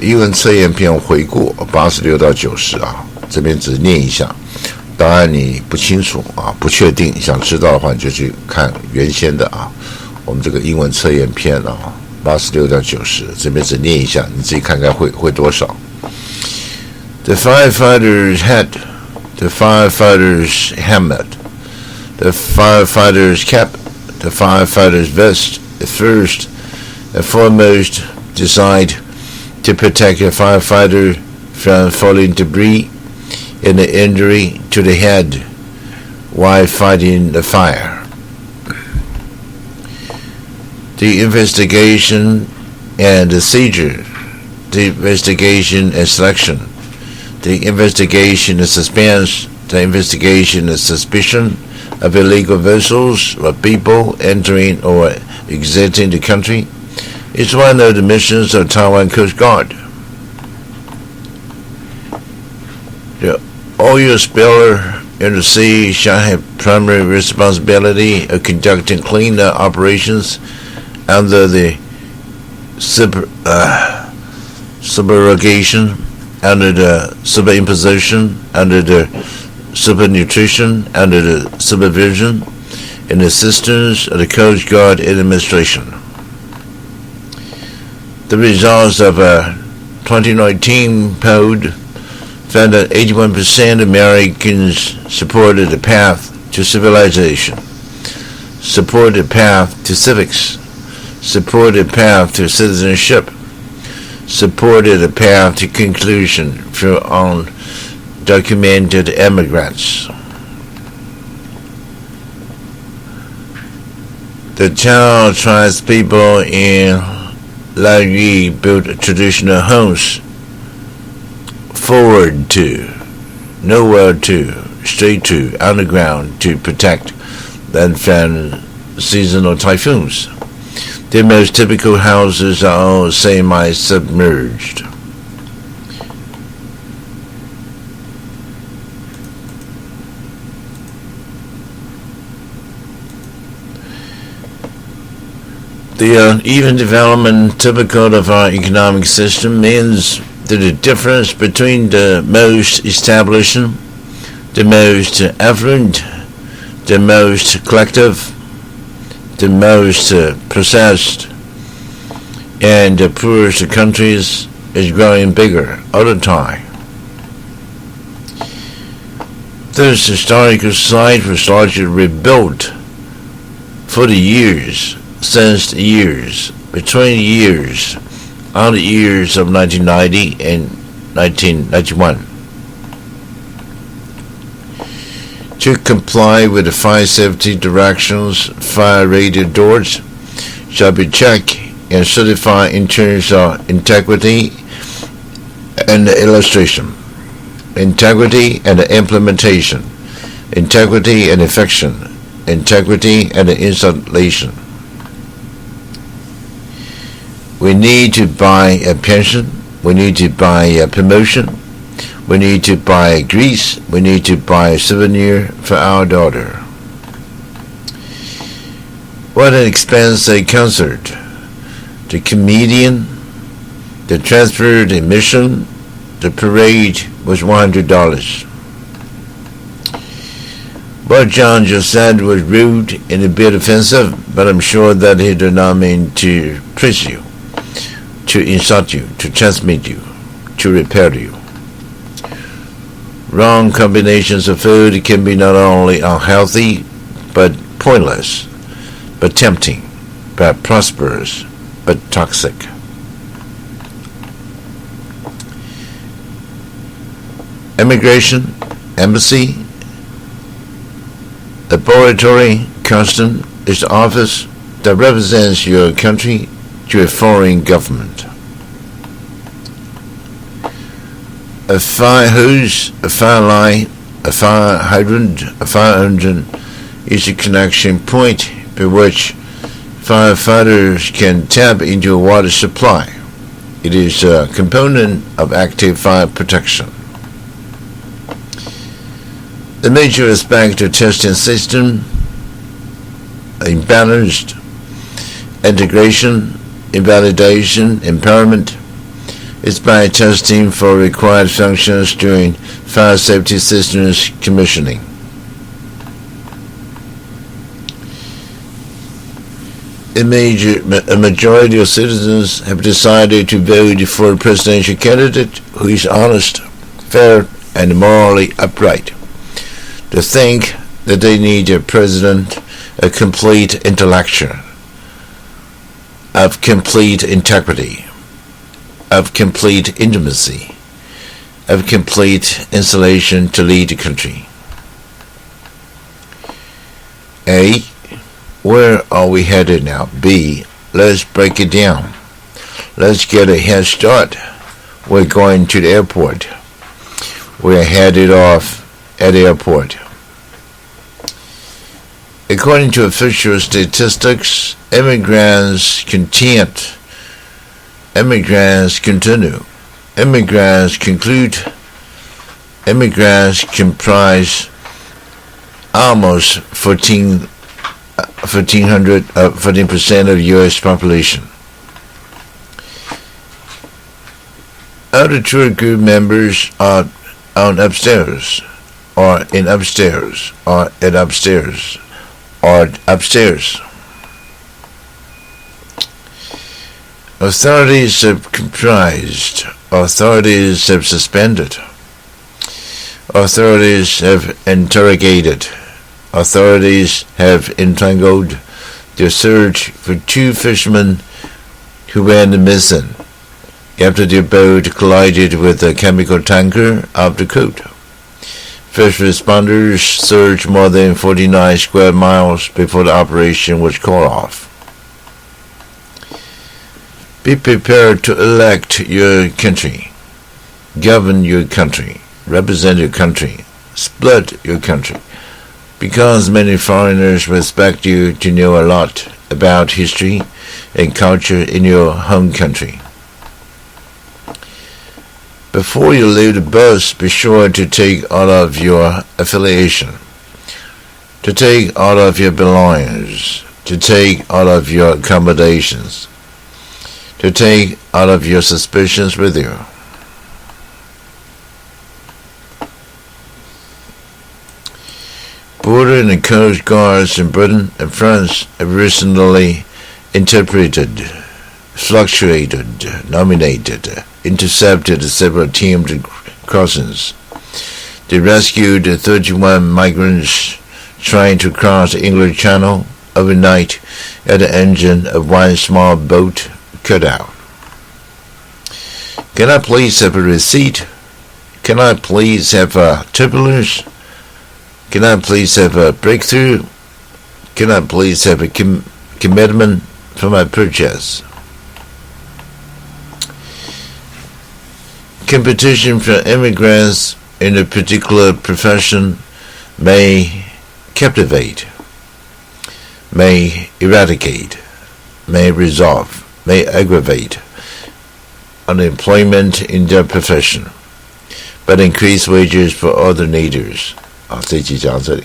英文测验篇回顾86到90这边只念一下。当然你不清楚不确定，想知道的话，你就去看原先的我们这个英文测验篇86到90，这边只念一下，你自己看看会多少。The firefighter's hat, the firefighter's helmet, the firefighter's cap, the firefighter's vest, the first and foremost designed to protect a firefighter from falling debris and the injury to the head while fighting the fire. The investigation and the seizure, the investigation and selection, the investigation and suspense, the investigation and suspicion of illegal vessels or people entering or exiting the country is one of the missions of Taiwan Coast Guard. The oil spiller in the sea shall have primary responsibility of conducting cleanup operations under the subrogation, under the superimposition, under the supernutrition, under the supervision and assistance of the Coast Guard administration. The results of a 2019 poll found that 81% of Americans supported the path to civilization, supported the path to civics, supported the path to citizenship, supported the path to conclusion for undocumented immigrants. The Chao tribespeople in Liu built traditional homes forward to, nowhere to, straight to, underground to protect them from seasonal typhoons. The most typical houses are all semi-submerged. The uneven development typical of our economic system means that the difference between the most established, the most affluent, the most collective, the most processed, and the poorest countries is growing bigger all the time. This historical site was largely rebuilt for the years, since the years, between years, on the years of 1990 and 1991. To comply with the fire safety directions, fire-rated doors shall be checked and certified in terms of integrity and the illustration, integrity and the implementation, integrity and affection, integrity and the installation. We need to buy a pension, we need to buy a promotion, we need to buy grease, we need to buy a souvenir for our daughter. What an expense a concert, the comedian, the transfer, the admission, the parade was $100. What John just said was rude and a bit offensive, but I'm sure that he did not mean to praise you, to insult you, to transmit you, to repair you. Wrong combinations of food can be not only unhealthy, but pointless, but tempting, but prosperous, but toxic. Immigration, embassy, laboratory, custom is the office that represents your country to a foreign government. A fire hose, a fire line, a fire hydrant, a fire engine is a connection point by which firefighters can tap into a water supply. It is a component of active fire protection. The major aspect of testing system, imbalanced, integration, invalidation, impairment, is by testing for required functions during fire safety systems commissioning. A majority of citizens have decided to vote for a presidential candidate who is honest, fair, and morally upright. To think that they need a president, a complete intellectual, of complete integrity, of complete intimacy, of complete installation to lead the country. A. Where are we headed now? B. Let's break it down. Let's get a head start. We're going to the airport. We're headed off at the airport. According to official statistics, immigrants continue. Immigrants comprise almost 14% of U.S. population. Other tour group members are on upstairs, or in upstairs, or at upstairs, or upstairs. Authorities have comprised. Authorities have suspended. Authorities have interrogated. Authorities have entangled their search for two fishermen who went missing after their boat collided with a chemical tanker off the coast. First responders searched more than 49 square miles before the operation was called off. Be prepared to elect your country, govern your country, represent your country, split your country, because many foreigners expect you to know a lot about history and culture in your home country. Before you leave the bus, be sure to take all of your affiliation, to take all of your belongings, to take all of your accommodations, to take all of your suspicions with you. Border and Coast Guards in Britain and France have recently interpreted, fluctuated, nominated, intercepted several teamed crossings. They rescued 31 migrants trying to cross the English Channel overnight at the engine of one small boat cut out. Can I please have a receipt? Can I please have a turbulence? Can I please have a breakthrough? Can I please have a commitment for my purchase? Competition from immigrants in a particular profession may captivate, may eradicate, may resolve, may aggravate unemployment in their profession, but increase wages for other needers. 这集讲到这里。